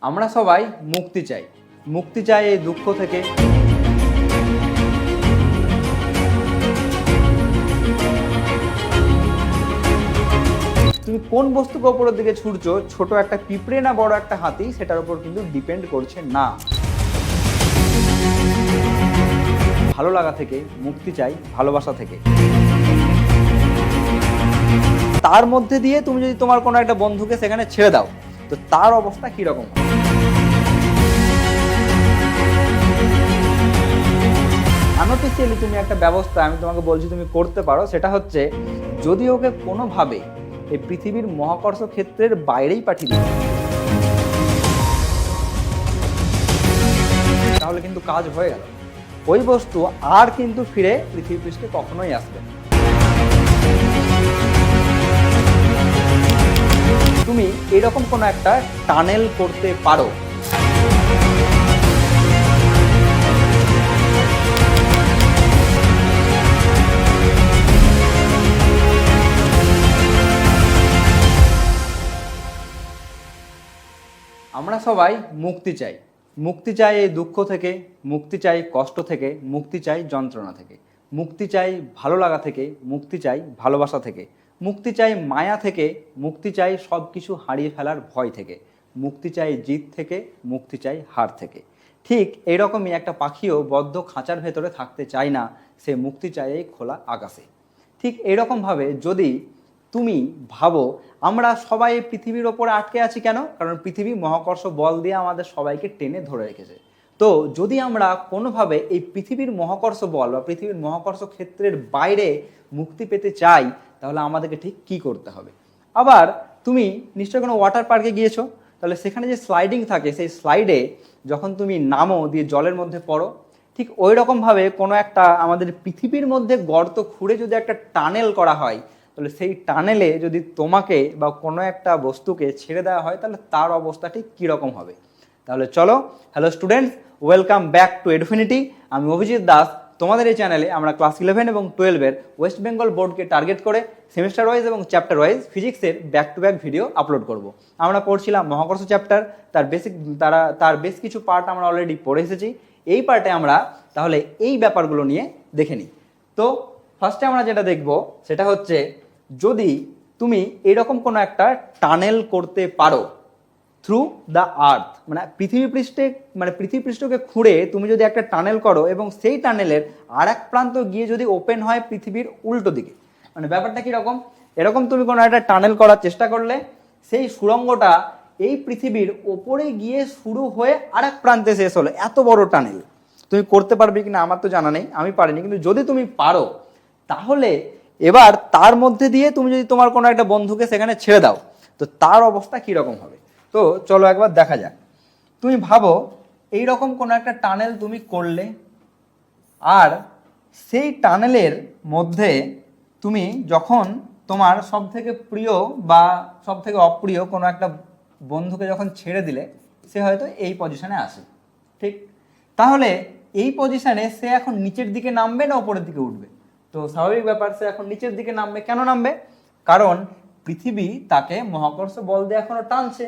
আমরা সবাই মুক্তি চাই। মুক্তি চাই এই দুঃখ থেকে। তুমি কোন বস্তুকে ওপরের দিকে ছুটছো, ছোট একটা পিঁপড়ে না বড় একটা হাতি, সেটার উপর কিন্তু ডিপেন্ড করছে না। ভালো লাগা থেকে মুক্তি চাই, ভালোবাসা থেকে। তার মধ্যে দিয়ে তুমি যদি তোমার কোনো একটা বন্ধুকে সেখানে ছেড়ে দাও, তো তার অবস্থা কিরকম? আনঅফিসিয়ালি তুমি একটা ব্যবস্থা আমি তোমাকে বলছি তুমি করতে পারো, সেটা হচ্ছে যদি ওকে কোনোভাবে এই পৃথিবীর মহাকর্ষ ক্ষেত্রের বাইরেই পাঠিয়ে দিও, তাহলে কিন্তু কাজ হয়ে গেল। ওই বস্তু আর কিন্তু ফিরে পৃথিবী পৃষ্ঠে কখনোই আসবে না। তুমি এরকম কোনো একটা টানেল করতে পারো। আমরা সবাই মুক্তি চাই। মুক্তি চাই এই দুঃখ থেকে, মুক্তি চাই কষ্ট থেকে, মুক্তি চাই যন্ত্রণা থেকে, মুক্তি চাই ভালো লাগা থেকে, মুক্তি চাই ভালোবাসা থেকে, মুক্তি চাই মায়া থেকে, মুক্তি চাই সব কিছু হারিয়ে ফেলার ভয় থেকে, মুক্তি চাই জিত থেকে, মুক্তি চাই হার থেকে। ঠিক এইরকমই একটা পাখিও বদ্ধ খাঁচার ভেতরে থাকতে চায় না, সে মুক্তি চায় এই খোলা আকাশে। ঠিক এইরকমভাবে যদি তুমি ভাবো আমরা সবাই পৃথিবীর ওপরে আটকে আছি কেন? কারণ পৃথিবী মহাকর্ষ বল দিয়ে আমাদের সবাইকে টেনে ধরে রেখেছে। তো যদি আমরা কোনোভাবে এই পৃথিবীর মহাকর্ষ বল বা পৃথিবীর মহাকর্ষ ক্ষেত্রের বাইরে মুক্তি পেতে চাই, তাহলে আমাদেরকে ঠিক কি করতে হবে? আবার তুমি নিশ্চয়ই কোনো ওয়াটার পার্কে গিয়েছো, তাহলে সেখানে যে স্লাইডিং থাকে, সেই স্লাইডে যখন তুমি নামো দিয়ে জলের মধ্যে পড়ো, ঠিক ওই রকমভাবে কোনো একটা আমাদের পৃথিবীর মধ্যে গর্ত খুঁড়ে যদি একটা টানেল করা হয়, তাহলে সেই টানেলে যদি তোমাকে বা কোনো একটা বস্তুকে ছেড়ে দেওয়া হয়, তাহলে তার অবস্থা ঠিক কীরকম হবে? তাহলে চলো, hello students, welcome back to Edufinity. আমি অভিজিৎ দাস। তোমাদের এই চ্যানেলে আমরা ক্লাস 11 এবং 12-এর ওয়েস্ট বেঙ্গল বোর্ডকে টার্গেট করে সেমিস্টার ওয়াইজ এবং চ্যাপ্টার ওয়াইজ ফিজিক্সের back to back video upload করব। আমরা পড়ছিলাম মহাকর্ষ চ্যাপ্টার, তার বেশ কিছু পার্ট আমরা অলরেডি পড়ে এসেছি। এই পার্টে আমরা তাহলে এই ব্যাপারগুলো নিয়ে দেখে নিই। তো ফার্স্টে আমরা যেটা দেখব সেটা হচ্ছে, যদি তুমি এরকম কোনো একটা টানেল করতে পারো থ্রু দ্য আর্থ, মানে পৃথিবী পৃষ্ঠকে খুঁড়ে তুমি যদি একটা টানেল করো এবং সেই টানেলের আর এক প্রান্ত গিয়ে যদি ওপেন হয় পৃথিবীর উল্টো দিকে, মানে ব্যাপারটা কীরকম? এরকম তুমি কোনো একটা টানেল করার চেষ্টা করলে, সেই সুড়ঙ্গটা এই পৃথিবীর ওপরে গিয়ে শুরু হয়ে আর এক প্রান্তে শেষ হলো। এত বড় টানেল তুমি করতে পারবে কিনা আমার তো জানা নেই, আমি পারিনি, কিন্তু যদি তুমি পারো, তাহলে এবার তার মধ্যে দিয়ে তুমি যদি তোমার কোনো একটা বন্ধুকে সেখানে ছেড়ে দাও, তো তার অবস্থা কীরকম হবে? তো চলো একবার দেখা যাক। তুমি ভাবো এই রকম কোনো একটা টানেল তুমি করলে, আর সেই টানেলের মধ্যে তুমি যখন তোমার সব থেকে প্রিয় বা সব থেকে অপ্রিয় কোনো একটা বন্ধুকে যখন ছেড়ে দিলে, সে হয়তো এই পজিশনে আসে, ঠিক? তাহলে এই পজিশনে সে এখন নিচের দিকে নামবে না ওপরের দিকে উঠবে? তো স্বাভাবিক ব্যাপার, সে এখন নিচের দিকে নামবে। কেন নামবে? কারণ পৃথিবী তাকে মহাকর্ষ বল দিয়ে এখনো টানছে।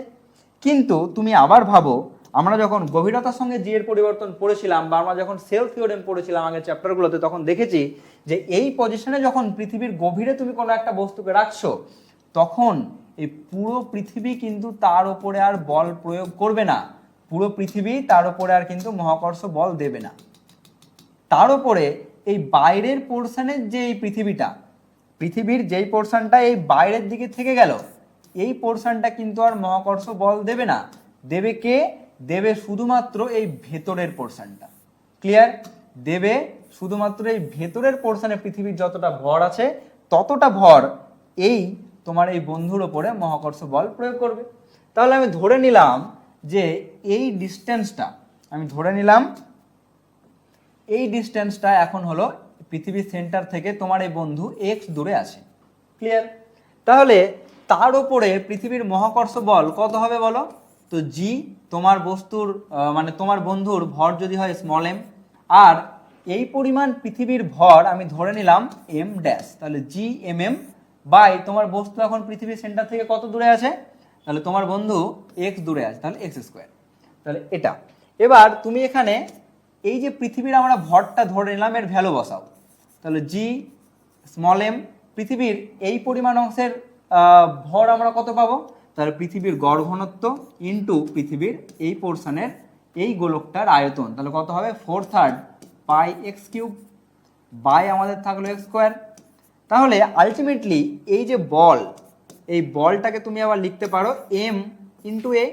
কিন্তু তুমি আবার ভাবো, আমরা যখন গভীরতার সঙ্গে জি এর পরিবর্তন পড়েছিলাম, বা আমরা যখন সেল থিওরেম পড়েছিলাম আগের চ্যাপ্টারগুলোতে, তখন দেখেছি যে এই পজিশনে যখন পৃথিবীর গভীরে তুমি কোনো একটা বস্তুকে রাখছো, তখন এই পুরো পৃথিবী কিন্তু তার উপরে আর বল প্রয়োগ করবে না। পুরো পৃথিবী তার উপরে আর কিন্তু মহাকর্ষ বল দেবে না। তার উপরে এই বাইরের পোর্শনের যে এই পৃথিবীর যেই পোর্শনটা এই বাইরের দিকে থেকে গেল, এই পোর্শনটা কিন্তু আর মহাকর্ষ বল দেবে না। দেবে কে? দেবে শুধুমাত্র এই ভেতরের পোর্শনটা। ক্লিয়ার? দেবে শুধুমাত্র এই ভেতরের পোর্শনে পৃথিবীর যতটা ভর আছে, ততটা ভর এই তোমার এই বন্ধুর ওপরে মহাকর্ষ বল প্রয়োগ করবে। তাহলে আমি ধরে নিলাম যে এই ডিস্টেন্সটা এখন হলো পৃথিবীর সেন্টার থেকে তোমার এই বন্ধু এক্স দূরে আছে। ক্লিয়ার? তাহলে তার উপরে পৃথিবীর মহাকর্ষ বল কত হবে বলো তো? জি, তোমার বস্তুর মানে তোমার বন্ধুর ভর যদি হয় স্মল এম, আর এই পরিমাণ পৃথিবীর ভর আমি ধরে নিলাম এম ড্যাশ, তাহলে জি এম এম বাই তোমার বস্তু এখন পৃথিবীর সেন্টার থেকে কত দূরে আছে? তাহলে তোমার বন্ধু এক্স দূরে আছে, তাহলে এক্স স্কোয়ার। তাহলে এটা। এবার তুমি এখানে এই যে পৃথিবীর আমরা ভরটা ধরে নিলাম, এর ভ্যালু বসাও। তাহলে জি স্মল এম, পৃথিবীর এই পরিমাণ অংশের ভর আমরা কত পাবো? তাহলে পৃথিবীর গড় ঘনত্ব ইন্টু পৃথিবীর এই পোর্শনের এই গোলকটার আয়তন, তাহলে কত হবে? 4/3 পাই এক্স কিউব বাই আমাদের থাকলো এক্স স্কোয়ার। তাহলে আলটিমেটলি এই যে বল, এই বলটাকে তুমি আবার লিখতে পারো এম ইন্টু এ।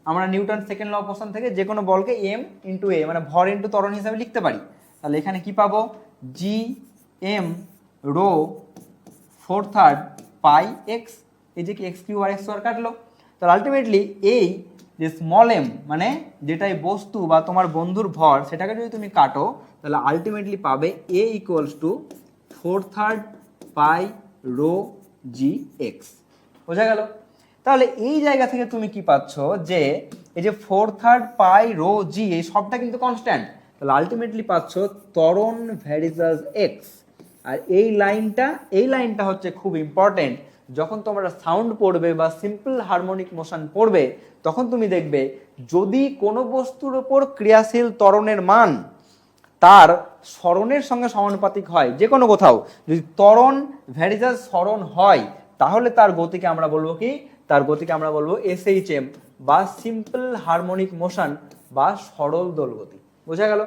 আমরা Newton second law of motion থেকে যে কোনো বলকে এম ইন্টু এ মানে ভর ইন্টু ত্বরণ হিসাবে লিখতে পারি। তাহলে এখানে কি পাবো? জি এম রো 4/3 পাই এক্স, এই যে কি x Q R x square কাটলো। তাহলে আলটিমেটলি এই যে স্মল এম মানে যেটাই বস্তু বা তোমার বন্ধুর ভর, সেটাকে যদি তুমি কাটো তাহলে আলটিমেটলি পাবে a equals to 4/3 pi rho g x. বোঝা গেল? তাহলে এই জায়গা থেকে তুমি কি পাচ্ছ যে এই যে 4/3 পাই রো জি এই সবটা কিন্তু কনস্ট্যান্ট। তাহলে আলটিমেটলি পাচ্ছ ত্বরণ ভ্যারিজাস এক্স। আর এই লাইনটা হচ্ছে খুব ইম্পর্টেন্ট। যখন তোমরা সাউন্ড পড়বে বা সিম্পল হারমোনিক মোশন পড়বে, তখন তুমি দেখবে যদি কোনো বস্তুর ওপর ক্রিয়াশীল ত্বরণের মান তার সরণের সঙ্গে সমানুপাতিক হয়, যে কোনো কোথাও যদি ত্বরণ ভ্যারিজাস সরণ হয়, তাহলে তার গতিকে আমরা বলবো কি? তার গতিকে আমরা বলবো এসএইচএম বা সিম্পল হারমোনিক মোশন বা সরল দোলগতি। বোঝা গেল?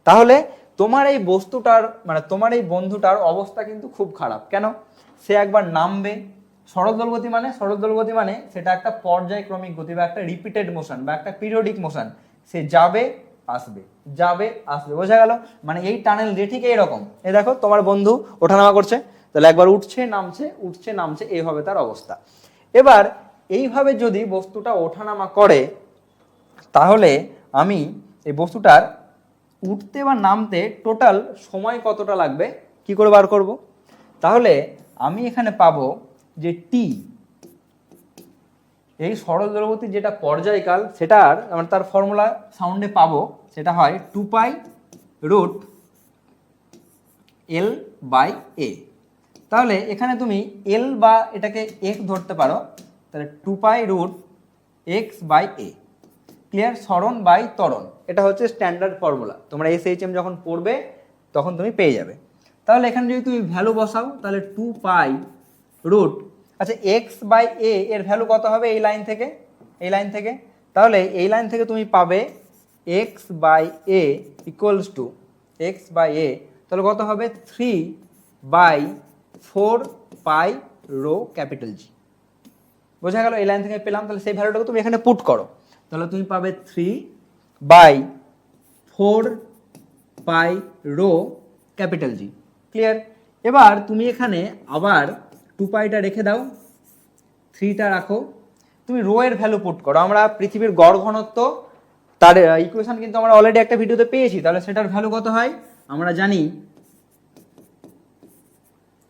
তাহলে তোমার এই বস্তুটার মানে তোমার এই বন্ধুটার অবস্থা কিন্তু খুব খারাপ। কেন? সে একবার নামবে। সরল দোলগতি মানে সেটা একটা পর্যায়ক্রমিক গতি বা একটা রিপিটেড মোশন বা একটা পিরিয়ডিক মোশন। সে যাবে আসবে, যাবে আসবে। বোঝা গেল? মানে এই টানেল দিয়ে ঠিক এইরকম, এই দেখো তোমার বন্ধু ওঠানামা করছে, তাহলে একবার উঠছে নামছে, এই হবে তার অবস্থা। এবার এইভাবে যদি বস্তুটা ওঠানামা করে, তাহলে আমি এই বস্তুটার উঠতে বা নামতে টোটাল সময় কতটা লাগবে কি করে বার করব? তাহলে আমি এখানে পাবো যে টি, এই সরল দোলগতির যেটা পর্যায়কাল সেটার আমরা তার ফর্মুলা সাউন্ডে পাবো, সেটা হয় 2 pi root L by a. তাহলে এখানে তুমি এল বা এটাকে এক্স ধরতে পারো, তাহলে 2 pi root x by a. Clear? সরণ বাই ত্বরণ, এটা হচ্ছে স্ট্যান্ডার্ড ফর্মুলা। তোমরা এসএইচএম যখন পড়বে তখন তুমি পেয়ে যাবে। তাহলে এখানে যদি তুমি ভ্যালু বসাও, তাহলে 2 পাই রুট, আচ্ছা এক্স বাই এ এর ভ্যালু কত হবে এই লাইন থেকে? তাহলে এই লাইন থেকে তুমি পাবে x by a equals to x by a, তাহলে কত হবে? 3/4 পাই রো ক্যাপিটাল জি। বোঝা গেল? এই লাইন থেকে পেলাম। তাহলে সেই ভ্যালুটাকে তুমি এখানে পুট করো, তাহলে তুমি পাবে 3/4 pi rho capital G. Clear? এবার তুমি এখানে আবার 2 পাইটা রেখে দাও, 3টা রাখো, তুমি রো এর ভ্যালু পুট করো। আমরা পৃথিবীর গড় ঘনত্ব তার ইকুয়েশন কিন্তু আমরা অলরেডি একটা ভিডিওতে পেয়েছি, তাহলে সেটার ভ্যালু কত হয় আমরা জানি।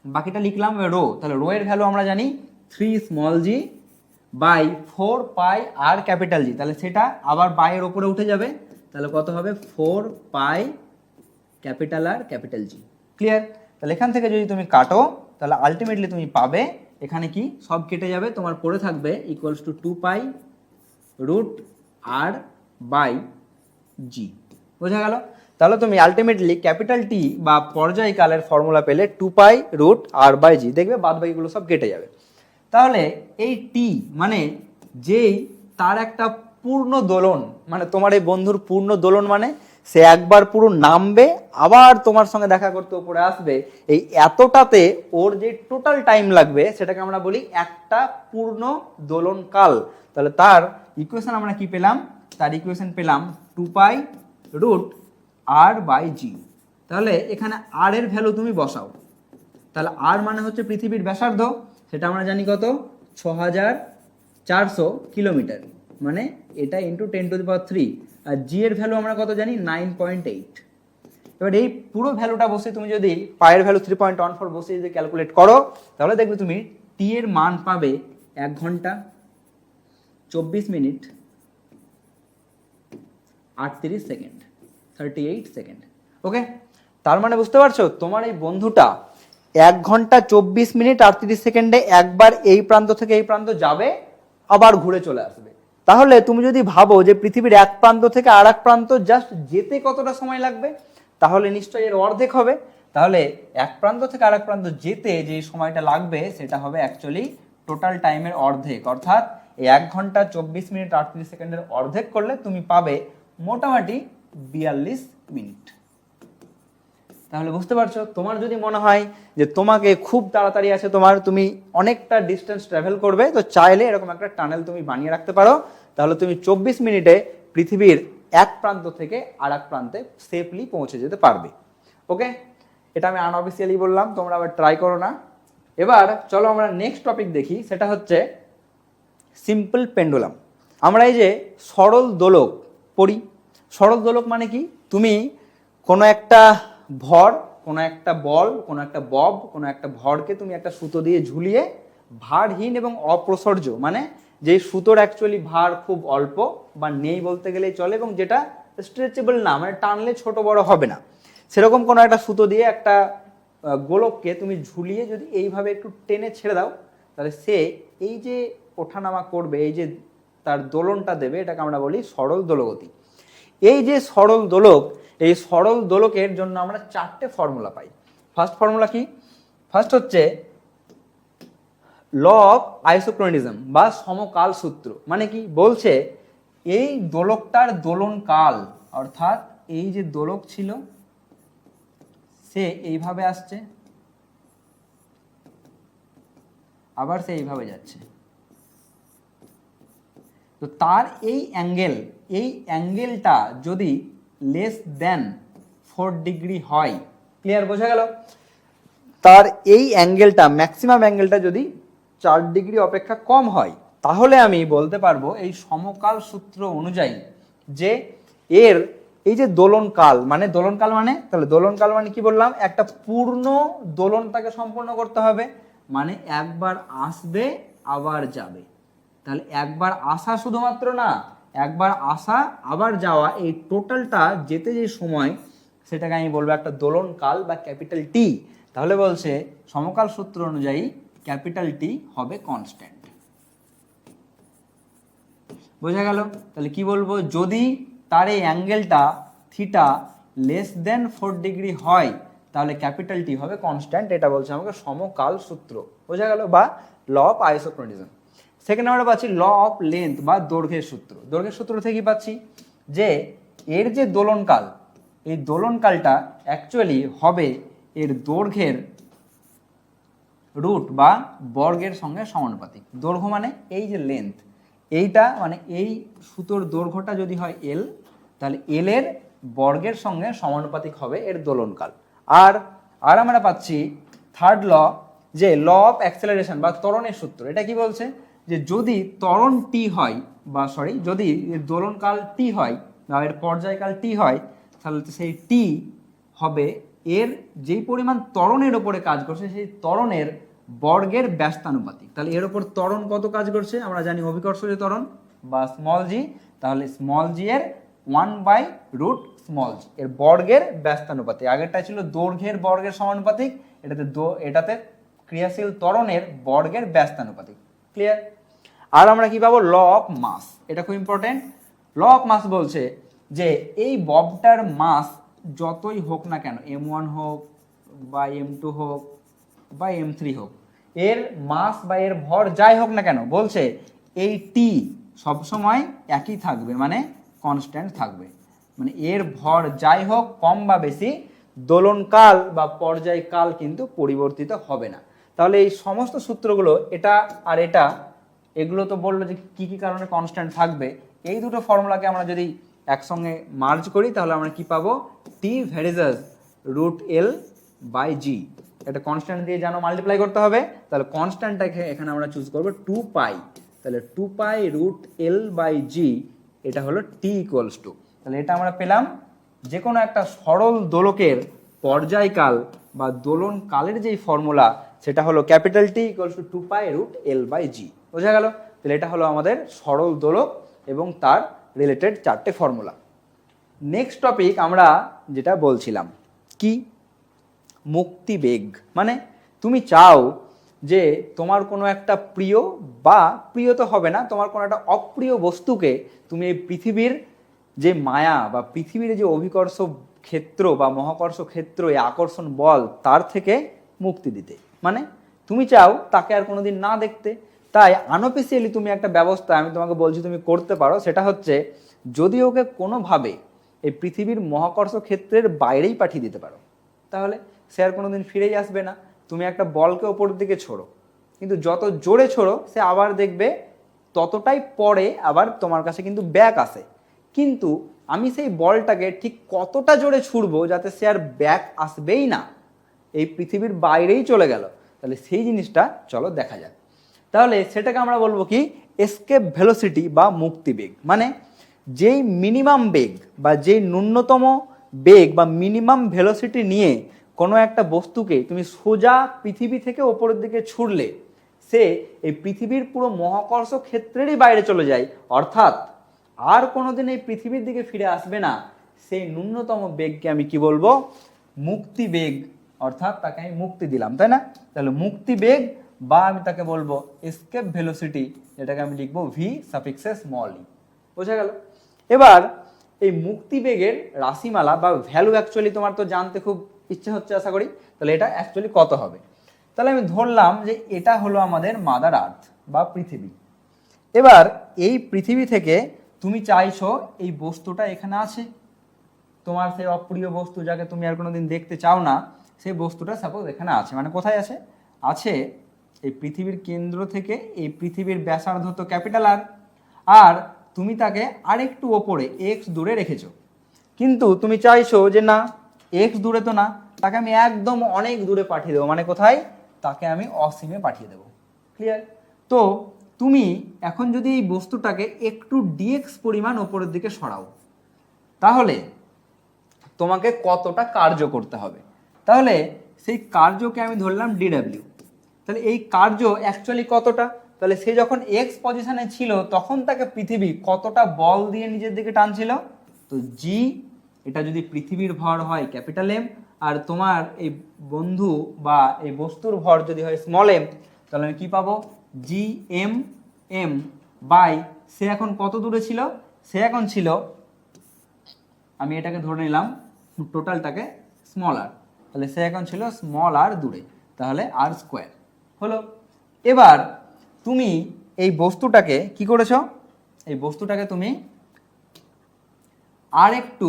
বাকিটা লিখলাম রো, তাহলে রো এর ভ্যালু আমরা জানি 3 small G by 4 pi R capital G. তাহলে সেটা আবার বাইয়ের ওপরে উঠে যাবে, তাহলে কত হবে? 4 pi capital R capital G. Clear? তাহলে এখান থেকে যদি তুমি কাটো, তাহলে আলটিমেটলি তুমি পাবে এখানে কি সব কেটে যাবে, তোমার পড়ে থাকবে equals to 2 pi root r by g. বোঝা গেল? তাহলে তুমি আলটিমেটলি ক্যাপিটাল টি বা পর্যায়কালের ফর্মুলা পেলে 2 পাই রুট আর বাই জি। দেখবে বাদ বাকিগুলো সব কেটে যাবে। তাহলে এই টি মানে যেই তার একটা পূর্ণ দোলন, মানে তোমার এই বন্ধুর পূর্ণ দোলন মানে সে একবার পুরো নামবে, আবার তোমার সঙ্গে দেখা করতে উপরে আসবে, এই এতটাতে ওর যে টোটাল টাইম লাগবে সেটাকে আমরা বলি একটা পূর্ণ দোলন কাল। তাহলে তার ইকুয়েশন আমরা কি পেলাম? তার ইকুয়েশন পেলাম 2 পাই রুট আর বাই জি। তাহলে এখানে আর এর ভ্যালু তুমি বসাও, তাহলে আর মানে হচ্ছে পৃথিবীর ব্যাসার্ধ, সেটা আমরা জানি কত? 6400 কিলোমিটার, মানে এটা ইন্টু 10⁻³ আর জি এর ভ্যালু আমরা কত জানি? 9.8। এবার এই পুরো ভ্যালুটা বসে তুমি যদি পায়ের ভ্যালু 3.14 বসে যদি ক্যালকুলেট করো, তাহলে দেখবে তুমি টি এর মান পাবে 1 ঘন্টা 24 মিনিট 38 সেকেন্ড 38 সেকেন্ড। ওকে? তার মানে বুঝতে পারছো তোমার এই বন্ধুটা 1 ঘন্টা 24 মিনিট 38 সেকেন্ডে একবার এই প্রান্ত থেকে এই প্রান্ত যাবে, আবার ঘুরে চলে আসবে। তাহলে তুমি যদি ভাবো যে পৃথিবীর এক প্রান্ত থেকে আর এক প্রান্ত জাস্ট যেতে কতটা সময় লাগবে, তাহলে নিশ্চয়ই এর অর্ধেক হবে। তাহলে এক প্রান্ত থেকে আর এক প্রান্ত যেতে যে সময়টা লাগবে সেটা হবে অ্যাকচুয়ালি টোটাল টাইমের অর্ধেক, অর্থাৎ এই 1 ঘন্টা 24 মিনিট 38 সেকেন্ডের অর্ধেক করলে তুমি পাবে মোটামুটি 42 মিনিট। তাহলে বুঝতে পারছো, তোমার যদি মনে হয় যে তোমাকে খুব তাড়াতাড়ি আছে, তুমি অনেকটা ডিস্টেন্স ট্রাভেল করবে, তো চাইলে এরকম একটা টানেল তুমি বানিয়ে রাখতে পারো। তাহলে তুমি 24 মিনিটে পৃথিবীর এক প্রান্ত থেকে আর এক প্রান্তে সেফলি পৌঁছে যেতে পারবে। ওকে, এটা আমি আনঅফিসিয়ালি বললাম, তোমরা আবার ট্রাই করো না। এবার চলো আমরা নেক্সট টপিক দেখি, সেটা হচ্ছে সিম্পল পেন্ডুলাম। আমরা এই যে সরল দোলক পড়ি, সরল দোলক মানে কি, তুমি কোনো একটা ভর, কোনো একটা বল, কোনো একটা বব, কোনো একটা ভরকে তুমি একটা সুতো দিয়ে ঝুলিয়ে ভারহীন এবং অপ্রসর্য, মানে যে সুতোর অ্যাকচুয়ালি ভার খুব অল্প বা নেই বলতে গেলেই চলে, এবং যেটা স্ট্রেচেবল না, মানে টানলে ছোট বড় হবে না, সেরকম কোনো একটা সুতো দিয়ে একটা গোলককে তুমি ঝুলিয়ে যদি এইভাবে একটু টেনে ছেড়ে দাও, তাহলে সে এই যে ওঠানামা করবে, এই যে তার দোলনটা দেবে, এটাকে আমরা বলি সরল দোলগতি। এই যে সরল দোলক, এই সরল দোলকের জন্য আমরা 4টে ফর্মুলা পাই। ফার্স্ট ফর্মুলা কি? ফার্স্ট হচ্ছে ল অফ আইসোক্রোনিজম বা সমকাল সূত্র। মানে কি বলছে, এই দোলকটার দোলন কাল, অর্থাৎ এই যে দোলক ছিল সে এইভাবে আসছে, আবার সে এইভাবে যাচ্ছে, তো তার এই অ্যাঙ্গেলটা যদি লেস দেন 4 ডিগ্রি হয়, ক্লিয়ার, বোঝা গেল? তার এই অ্যাঙ্গেলটা, ম্যাক্সিমাম অ্যাঙ্গেলটা যদি 4 ডিগ্রি অপেক্ষা কম হয়, তাহলে আমি বলতে পারবো এই সমকাল সূত্র অনুযায়ী যে এর এই যে দোলনকাল মানে তাহলে দোলনকাল মানে কি বললাম, একটা পূর্ণ দোলন তাকে সম্পন্ন করতে হবে, মানে একবার আসবে আবার যাবে। তাহলে একবার আসা শুধুমাত্র না, একবার আসা আবার যাওয়া, এই টোটালটা যেতে যে সময়, সেটাকে আমি বলবো একটা দোলনকাল বা ক্যাপিটাল টি। তাহলে বলছে সমকাল সূত্র অনুযায়ী ক্যাপিটাল টি হবে কনস্ট্যান্ট। বোঝা গেল? তাহলে কি বলবো, যদি তার এই অ্যাঙ্গেলটা থিটা লেস দেন 4 ডিগ্রি হয়, তাহলে ক্যাপিটাল টি হবে কনস্ট্যান্ট। এটা বলছে আমাকে সমকাল সূত্র। বোঝা গেল? বা ল অফ আইসোক্রোনিজম। সেকেন্ড আমরা পাচ্ছি ল অফ লেন্থ বা দৈর্ঘ্যের সূত্র। দৈর্ঘ্যের সূত্র থেকে কি পাচ্ছি, যে এর যে দোলনকাল, এই দোলনকালটা অ্যাকচুয়ালি হবে এর দৈর্ঘ্যের রুট বা বর্গের সঙ্গে সমানুপাতিক। দৈর্ঘ্য মানে এই যে লেন্থ, এইটা মানে এই সুতোর দৈর্ঘ্যটা যদি হয় এল, তাহলে এল এর বর্গের সঙ্গে সমানুপাতিক হবে এর দোলনকাল। আর আমরা পাচ্ছি থার্ড ল, যে ল অফ অ্যাক্সেলারেশন বা ত্বরণের সূত্র। এটা কি বলছে, যে যদি ত্বরণ টি হয়, বা যদি এর দোলনকাল টি হয় বা এর পর্যায়কাল টি হয়, তাহলে সেই টি হবে এর যেই পরিমাণ ত্বরণের ওপরে কাজ করছে সেই ত্বরণের বর্গের ব্যস্তানুপাতিক। তাহলে এর ওপর ত্বরণ কত কাজ করছে আমরা জানি, অভিকর্ষজ ত্বরণ বা স্মল জি। তাহলে স্মল জি এর 1/√, স্মল জি এর বর্গের ব্যস্তানুপাতিক। আগেরটা ছিল দৈর্ঘ্যের বর্গের সমানুপাতিক, এটাতে ক্রিয়াশীল ত্বরণের বর্গের ব্যস্তানুপাতিক। ক্লিয়ার? আর আমরা কি পাবো, ল অফ মাস। এটা খুব ইম্পর্টেন্ট। ল অফ মাস বলছে যে এই ববটার মাস যতই হোক না কেন, m1 হোক বা m2 হোক বা m3 হোক, এর মাস বা এর ভর যাই হোক না কেন, বলছে এই টি সবসময় একই থাকবে, মানে কনস্ট্যান্ট থাকবে। মানে এর ভর যাই হোক কম বা বেশি, দোলনকাল বা পর্যায়কাল কিন্তু পরিবর্তিত হবে না। তাহলে এই সমস্ত সূত্রগুলো, এটা আর এটা, এগুলো তো বললো যে কি কি কারণে কনস্ট্যান্ট থাকবে। এই দুটো ফর্মুলাকে আমরা যদি একসঙ্গে মার্জ করি, তাহলে আমরা কি পাবো, টি ভ্যারিজাস √L/g। এটা কনস্ট্যান্ট দিয়ে জানো মাল্টিপ্লাই করতে হবে, তাহলে কনস্ট্যান্টটাকে এখানে আমরা চুজ করবো 2π। তাহলে 2π√L/g, এটা হলো টি ইকুয়ালস টু, তাহলে এটা আমরা পেলাম যে কোনো একটা সরল দোলকের পর্যায়কাল বা দোলনকালের যেই ফর্মুলা, সেটা হলো capital T equals to 2π√L/g। বোঝা গেল? তাহলে এটা হলো আমাদের সরল দোলক এবং তার রিলেটেড 4টে ফর্মুলা। নেক্সট টপিক আমরা যেটা বলছিলাম কি, মুক্তিবেগ। মানে তুমি চাও যে তোমার কোনো একটা প্রিয় বা প্রিয় তো হবে না, তোমার কোনো একটা অপ্রিয় বস্তুকে তুমি এই পৃথিবীর যে মায়া বা পৃথিবীর যে অভিকর্ষ ক্ষেত্র বা মহাকর্ষ ক্ষেত্র, এই আকর্ষণ বল, তার থেকে মুক্তি দিতে। মানে তুমি চাও তাকে আর কোনোদিন না দেখতে, তাই আনঅফিসিয়ালি তুমি একটা ব্যবস্থা আমি তোমাকে বলছি তুমি করতে পারো। সেটা হচ্ছে যদি ওকে কোনোভাবে এই পৃথিবীর মহাকর্ষ ক্ষেত্রের বাইরেই পাঠিয়ে দিতে পারো, তাহলে সে আর কোনোদিন ফিরেই আসবে না। তুমি একটা বলকে ওপরের দিকে ছোড়ো, কিন্তু যত জোরে ছোড়ো সে আবার দেখবে ততটাই পরে আবার তোমার কাছে কিন্তু ব্যাক আসে। কিন্তু আমি সেই বলটাকে ঠিক কতটা জোরে ছুড়বো যাতে সে আর ব্যাক আসবেই না, এই পৃথিবীর বাইরেই চলে গেল, তাহলে সেই জিনিসটা চলো দেখা যাক। তাহলে সেটাকে আমরা বলবো কি এসকেপ ভেলোসিটি বা মুক্তিবেগ। মানে যেই মিনিমাম বেগ বা যেই ন্যূনতম বেগ বা মিনিমাম ভেলোসিটি নিয়ে কোনো একটা বস্তুকে তুমি সোজা পৃথিবী থেকে ওপরের দিকে ছুড়লে সে এই পৃথিবীর পুরো মহাকর্ষ ক্ষেত্রেরই বাইরে চলে যায়, অর্থাৎ আর কোনোদিন এই পৃথিবীর দিকে ফিরে আসবে না, সেই ন্যূনতম বেগকে আমি কি বলবো? মুক্তি বেগ। অর্থাৎ তাকে আমি মুক্তি দিলাম, তাই না? তাহলে মুক্তি বেগ বা আমি তাকে বলবো এসকেপ ভেলোসিটি, যেটাকে আমি লিখবো ভি সাফিক্সে স্মল ই। বোঝা গেল? এবার এই মুক্তি বেগের রাশিমালা বা ভ্যালু অ্যাকচুয়ালি তোমার তো জানতে খুব ইচ্ছে হচ্ছে আশা করি। তাহলে এটা অ্যাকচুয়ালি কত হবে? তাহলে আমি ধরলাম যে এটা হলো আমাদের মাদার আর্থ বা পৃথিবী। এবার এই পৃথিবী থেকে তুমি চাইছো এই বস্তুটা এখানে আছে, তোমার সেই অপ্রিয় বস্তু যাকে তুমি আর কোনোদিন দেখতে চাও না, সেই বস্তুটা সাপোজ এখানে আছে। মানে কোথায় আছে? আছে এই পৃথিবীর কেন্দ্র থেকে এই পৃথিবীর ব্যাসার্ধ তো ক্যাপিটাল আর, আর তুমি তাকে আরেকটু ওপরে এক্স দূরে রেখেছো। কিন্তু তুমি চাইছো যে না, এক্স দূরে তো না, তাকে আমি একদম অনেক দূরে পাঠিয়ে দেবো। মানে কোথায়? তাকে আমি অসীমে পাঠিয়ে দেবো। ক্লিয়ার? তো তুমি এখন যদি এই বস্তুটাকে একটু ডিএক্স পরিমাণ ওপরের দিকে সরাও, তাহলে তোমাকে কতটা কার্য করতে হবে? তাহলে সেই কার্যকে আমি ধরলাম ডিডাব্লিউ। তাহলে এই কার্য অ্যাকচুয়ালি কতটা? তাহলে সে যখন এক্স পজিশনে ছিল তখন তাকে পৃথিবী কতটা বল দিয়ে নিজের দিকে টানছিল? তো জি, এটা যদি পৃথিবীর ভর হয় ক্যাপিটাল এম, আর তোমার এই বন্ধু বা এই বস্তুর ভর যদি হয় স্মল এম, তাহলে আমি কি পাবো? জি এম এম বাই সে এখন কত দূরে ছিল? সে এখন ছিল, আমি এটাকে ধরে নিলাম টোটালটাকে স্মল আর, তাহলে সে এখন ছিল স্মল আর দূরে, তাহলে আর স্কোয়ার হলো। এবার তুমি এই বস্তুটাকে কি করেছ? এই বস্তুটাকে তুমি আর একটু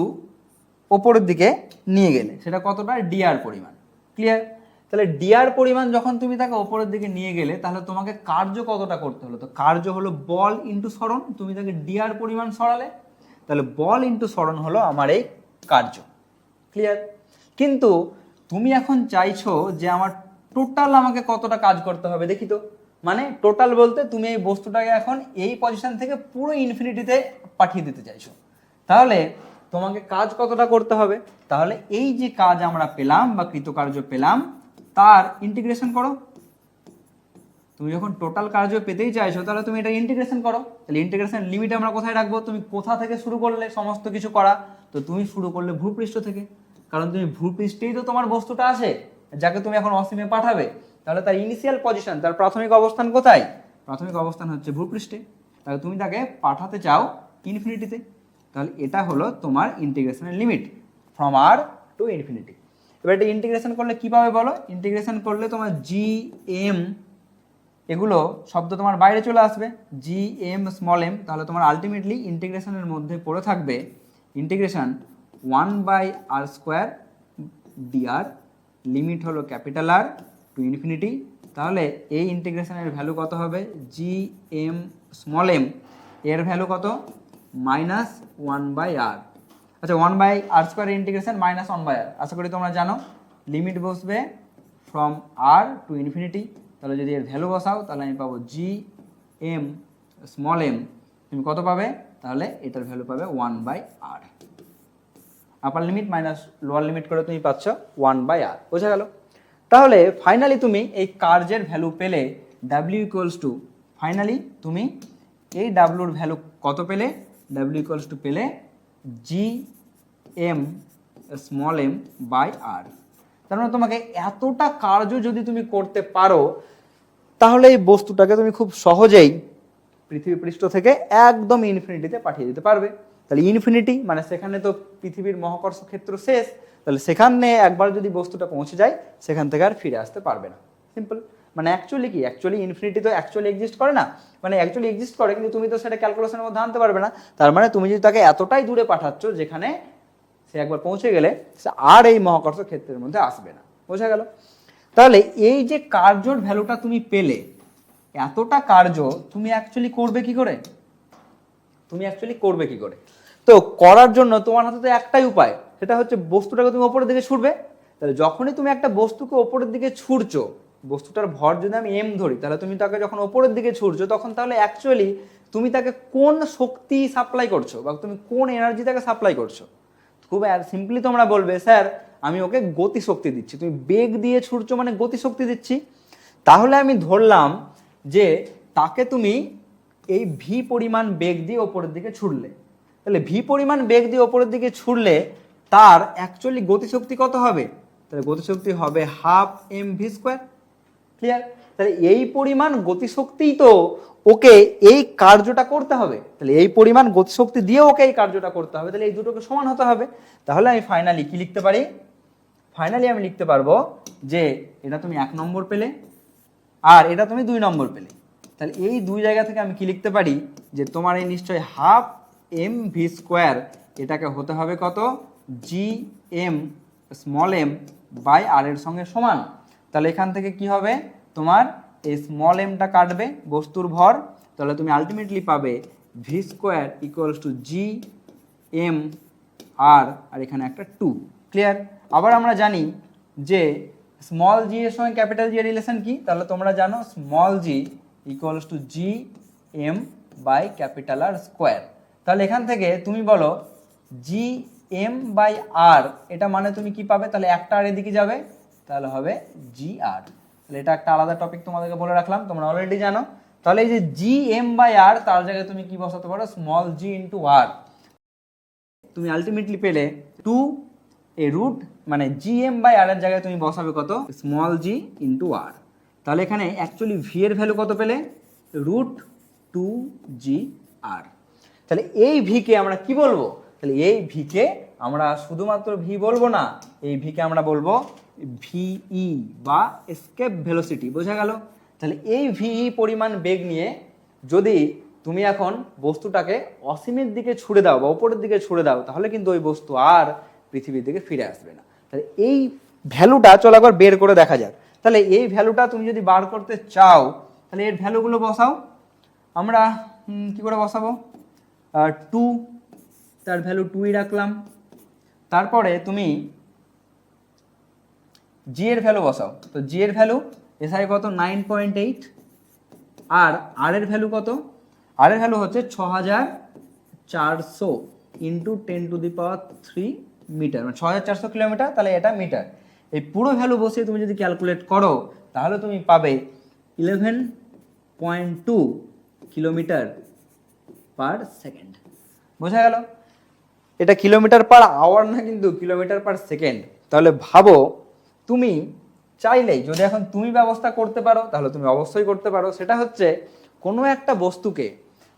ওপরের দিকে নিয়ে গেলে, সেটা কতটা? ডিআর পরিমাণ। ক্লিয়ার? তাহলে ডিআর পরিমাণ যখন তুমি তাকে ওপরের দিকে নিয়ে গেলে, তাহলে তোমাকে কার্য কতটা করতে হলো? তো কার্য হলো বল ইন্টু সরণ। তুমি তাকে ডিআর পরিমাণ সরালে, তাহলে বল ইন্টু সরণ হলো আমার এই কার্য। ক্লিয়ার? কিন্তু তুমি এখন চাইছো যে আমার টোটাল আমাকে কতটা কাজ করতে হবে দেখি তো। মানে টোটাল বলতে তুমি এই বস্তুটাকে এখন এই পজিশন থেকে পুরো ইনফিনিটিতে পাঠিয়ে দিতে চাইছো, তাহলে তোমাকে কাজ কতটা করতে হবে? তাহলে এই যে কাজ আমরা পেলাম বা কৃতকার্য পেলাম, তার ইন্টিগ্রেশন করো। তুমি যখন টোটাল কার্য পেতেই চাইছো, তাহলে তুমি এটা ইন্টিগ্রেশন করো। তাহলে ইন্টিগ্রেশন লিমিট আমরা কোথায় রাখবো? তুমি কোথা থেকে শুরু করলে সমস্ত কিছু করা? তো তুমি শুরু করলে ভূপৃষ্ঠ থেকে, কারণ তুমি ভূপৃষ্ঠেই তো তোমার বস্তুটা আছে যাকে তুমি এখন অসীমে পাঠাবে। তাহলে তার ইনিশিয়াল পজিশন, তার প্রাথমিক অবস্থান কোথায়? প্রাথমিক অবস্থান হচ্ছে ভূপৃষ্ঠে। তাহলে তুমি তাকে পাঠাতে চাও ইনফিনিটিতে, তাহলে এটা হলো তোমার ইন্টিগ্রেশনের limit from R to infinity. এবার এটা ইন্টিগ্রেশন করলে কী পাবে বলো? ইন্টিগ্রেশন করলে তোমার জি এম এগুলো শব্দ তোমার বাইরে চলে আসবে, জি এম স্মল এম। তাহলে তোমার আলটিমেটলি ইন্টিগ্রেশনের মধ্যে পড়ে থাকবে ইন্টিগ্রেশন 1/r² dr, লিমিট হলো ক্যাপিটাল আর টু ইনফিনিটি। তাহলে এই ইন্টিগ্রেশনের ভ্যালু কত হবে? জি এম স্মল এম এর ভ্যালু কত? -1/r। আচ্ছা, 1/r² ইন্টিগ্রেশন -1/r, আশা করি তোমরা জানো। লিমিট বসবে ফ্রম আর টু ইনফিনিটি। তাহলে যদি এর ভ্যালু বসাও, তাহলে আমি পাবো জি এম স্মল এম, তুমি কত পাবে? তাহলে এটার ভ্যালু পাবে 1/r। আপার লিমিট মাইনাস লোয়ার লিমিট করে তুমি পাচ্ছ 1/r। বোঝা গেল? তাহলে ফাইনালি তুমি এই কার্যের ভ্যালু পেলে ডাব্লিউ ইকুয়ালস টু, ফাইনালি তুমি এই ডাব্লুর ভ্যালু কত পেলে? ডাব্লিউ ইকুয়ালস টু পেলে G M small m by r. তার মানে তোমাকে এতটা কার্য যদি তুমি করতে পারো, তাহলে এই বস্তুটাকে তুমি খুব সহজেই পৃথিবী পৃষ্ঠ থেকে একদম ইনফিনিটিতে পাঠিয়ে দিতে পারবে। তাহলে ইনফিনিটি মানে সেখানে তো পৃথিবীর মহাকর্ষ ক্ষেত্র শেষ, তাহলে সেখানে একবার যদি বস্তুটা পৌঁছে যায় সেখান থেকে আর ফিরে আসতে পারবে না। সিম্পল। মানে অ্যাকচুয়ালি কি, অ্যাকচুয়ালি ইনফিনিটি তো অ্যাকচুয়ালি এক্সিস্ট করে না, মানে অ্যাকচুয়ালি এক্সিস্ট করে কিন্তু তুমি তো সেটা ক্যালকুলেশনের মধ্যে আনতে পারবে না। তার মানে তুমি যদি তাকে এতটাই দূরে পাঠাচ্ছ যেখানে সে একবার পৌঁছে গেলে সে আর এই মহাকর্ষ ক্ষেত্রের মধ্যে আসবে না। বোঝা গেল? তাহলে এই যে কার্যর ভ্যালুটা তুমি পেলে, এতটা কার্য তুমি অ্যাকচুয়ালি করবে কি করে? তো করার জন্য তোমার হাতে তো একটাই উপায়, সেটা হচ্ছে বস্তুটাকে তুমি ওপরের দিকে ছুড়বে। তাহলে যখনই তুমি একটা বস্তুকে ওপরের দিকে ছুড়ছো, বস্তুটার ভর যদি আমি এম ধরি, তাহলে তুমি তাকে যখন ওপরের দিকে ছুড়ছো তখন তাহলে অ্যাকচুয়ালি তুমি তাকে কোন শক্তি সাপ্লাই করছো বা তুমি কোন এনার্জি তাকে সাপ্লাই করছো? খুব সিম্পলি তোমরা বলবে, স্যার আমি ওকে গতি শক্তি দিচ্ছি। তুমি বেগ দিয়ে ছুটছো মানে গতি শক্তি দিচ্ছি। তাহলে আমি ধরলাম যে তাকে তুমি এই ভি পরিমাণ বেগ দিয়ে ওপরের দিকে ছুড়লে। তাহলে ভি পরিমাণ বেগ দিয়ে ওপরের দিকে ছুড়লে তার অ্যাকচুয়ালি গতিশক্তি কত হবে? তাহলে গতিশক্তি হবে half M V square. Clear? তাহলে এই পরিমাণ গতিশক্তিই তো ওকে এই কার্যটা করতে হবে। তাহলে এই পরিমাণ গতিশক্তি দিয়ে ওকে এই কার্যটা করতে হবে, তাহলে এই দুটোকে সমান হতে হবে। তাহলে আমি ফাইনালি কি লিখতে পারি? ফাইনালি আমি লিখতে পারবো যে এটা তুমি 1 নম্বর পেলে আর এটা তুমি 2 নম্বর পেলে। তাহলে এই দুই জায়গা থেকে আমি কি লিখতে পারি যে তোমার এই নিশ্চয়ই হাফ এম ভি স্কোয়ার এটাকে হতে হবে কত? G M small m by r এর সঙ্গে সমান। তাহলে এখান থেকে কি হবে, তোমার এই স্মল এমটা কাটবে বস্তুর ভর, তাহলে তুমি আলটিমেটলি পাবে v square equals to G M r এখানে একটা 2। ক্লিয়ার? আবার আমরা জানি যে স্মল জি এর সঙ্গে ক্যাপিটাল জি এর রিলেশন কি? তাহলে তোমরা জানো small G equals to G M by capital R square. তাহলে এখান থেকে তুমি বলো জি এম বাই আর, এটা মানে তুমি কি পাবে? তাহলে একটা আর এদিকে যাবে, তাহলে হবে জি আর। তাহলে এটা একটা আলাদা টপিক তোমাদেরকে বলে রাখলাম, তোমরা অলরেডি জানো। তাহলে এই যে জি এম বাই আর তার জায়গায় তুমি কি বসাতে পারো? স্মল জি ইন্টু আর। তুমি আলটিমেটলি পেলে 2 এ রুট মানে জি এম বাই আর এর জায়গায় তুমি বসাবে কত? স্মল জি ইন্টু আর। তাহলে এখানে অ্যাকচুয়ালি ভি এর ভ্যালু কত পেলে? রুট 2 জি আর। তাহলে এই ভিকে আমরা কি বলবো? তাহলে এই ভিকে আমরা শুধুমাত্র ভি বলবো না, এই ভিকে আমরা বলবো ভিই বা এসকেপ ভেলোসিটি। বোঝা গেল? তাহলে এই ভিই পরিমাণ বেগ নিয়ে যদি তুমি এখন বস্তুটাকে অসীমের দিকে ছুড়ে দাও বা উপরের দিকে ছুড়ে দাও, তাহলে কিন্তু ওই বস্তু আর পৃথিবীর দিকে ফিরে আসবে না। তাহলে এই ভ্যালুটা চলো একবার বের করে দেখা যাক। তাহলে এই ভ্যালুটা তুমি যদি বার করতে চাও তাহলে এর ভ্যালুগুলো বসাও। আমরা কি করে বসাবো? 2, তার ভ্যালু 2ই রাখলাম। তারপরে তুমি জি এর ভ্যালু বসাও। তো জি এর ভ্যালু এসআই কত? 9.8। আর এর ভ্যালু কত? আর এর ভ্যালু হচ্ছে 6400 ইন্টু 10⁻³ মিটার, মানে 6400 কিলোমিটার। তাহলে এটা মিটার। এই পুরো ভ্যালু বসিয়ে তুমি যদি ক্যালকুলেট করো তাহলে তুমি পাবে 11.2 কিলোমিটার পার সেকেন্ড। বোঝা গেল? এটা কিলোমিটার পার আওয়ার না, কিন্তু কিলোমিটার পার সেকেন্ড। তাহলে ভাবো তুমি চাইলেই যদি এখন তুমি ব্যবস্থা করতে পারো তাহলে তুমি অবশ্যই করতে পারো। সেটা হচ্ছে কোনো একটা বস্তুকে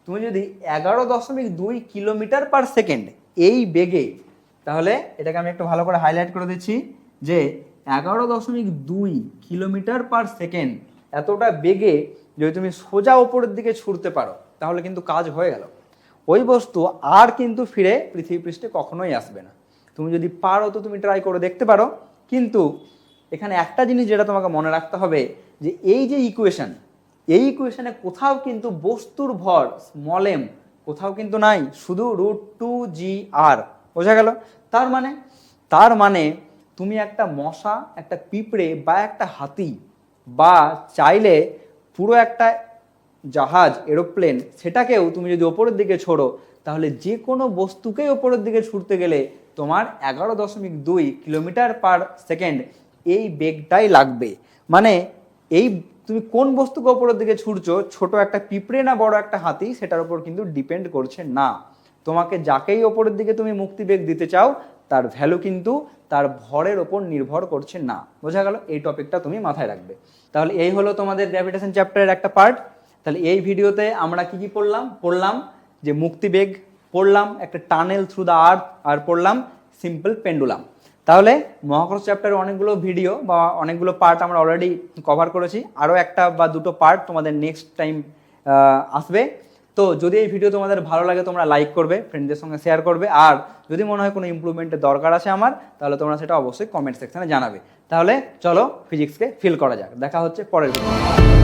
তুমি যদি 11.2 কিলোমিটার পার সেকেন্ড এই বেগে, তাহলে এটাকে আমি একটু ভালো করে হাইলাইট করে দিচ্ছি যে 11.2 কিলোমিটার পার সেকেন্ড এতটা বেগে যদি তুমি সোজা ওপরের দিকে ছুটতে পারো তাহলে কিন্তু কাজ হয়ে গেল। ওই বস্তু আর কিন্তু ফিরে পৃথিবী পৃষ্ঠে কখনোই আসবে না। তুমি যদি পারো তো তুমি ট্রাই করে দেখতে পারো। কিন্তু এখানে একটা জিনিস যেটা তোমাকে মনে রাখতে হবে যে এই যে ইকুয়েশন, এই ইকুয়েশনে কোথাও কিন্তু বস্তুর ভর স্মল এম কোথাও কিন্তু নাই, শুধু √2 জি আর। বোঝা গেল? তার মানে তুমি একটা মশা, একটা পিঁপড়ে বা একটা হাতি বা চাইলে পুরো একটা জাহাজ, এরোপ্লেন, সেটাকেও তুমি যদি ওপরের দিকে ছোড়ো তাহলে যে কোনো বস্তুকেই ওপরের দিকে ছুটতে গেলে তোমার 11.2 কিলোমিটার পার সেকেন্ড এই বেগটাই লাগবে। মানে এই তুমি কোন বস্তুকে ওপরের দিকে ছুটছো, ছোট একটা পিঁপড়ে না বড় একটা হাতি, সেটার উপর কিন্তু ডিপেন্ড করছে না। তোমাকে যাকেই ওপরের দিকে তুমি মুক্তি বেগ দিতে চাও তার ভ্যালু কিন্তু তার ভরের ওপর নির্ভর করছে না। বোঝা গেল? এই টপিকটা তুমি মাথায় রাখবে। তাহলে এই হলো তোমাদের গ্র্যাভিটেশন চ্যাপ্টারের একটা পার্ট। তাহলে এই ভিডিওতে আমরা কি পড়লাম যে মুক্তিবেগ, পড়লাম একটা টানেল থ্রু দ্য আর্থ, আর পড়লাম সিম্পল পেন্ডুলাম। তাহলে মহাকর্ষ চ্যাপ্টারের অনেকগুলো ভিডিও বা অনেকগুলো পার্ট আমরা অলরেডি কভার করেছি, আরও একটা বা দুটো পার্ট তোমাদের নেক্সট টাইম আসবে। তো যদি এই ভিডিও তোমাদের ভালো লাগে তোমরা লাইক করবে, ফ্রেন্ডদের সঙ্গে শেয়ার করবে, আর যদি মনে হয় কোনো ইমপ্রুভমেন্টের দরকার আছে আমার, তাহলে তোমরা সেটা অবশ্যই কমেন্ট সেকশনে জানাবে। তাহলে চলো ফিজিক্সকে ফিল করা যাক। দেখা হচ্ছে পরের ভিডিও।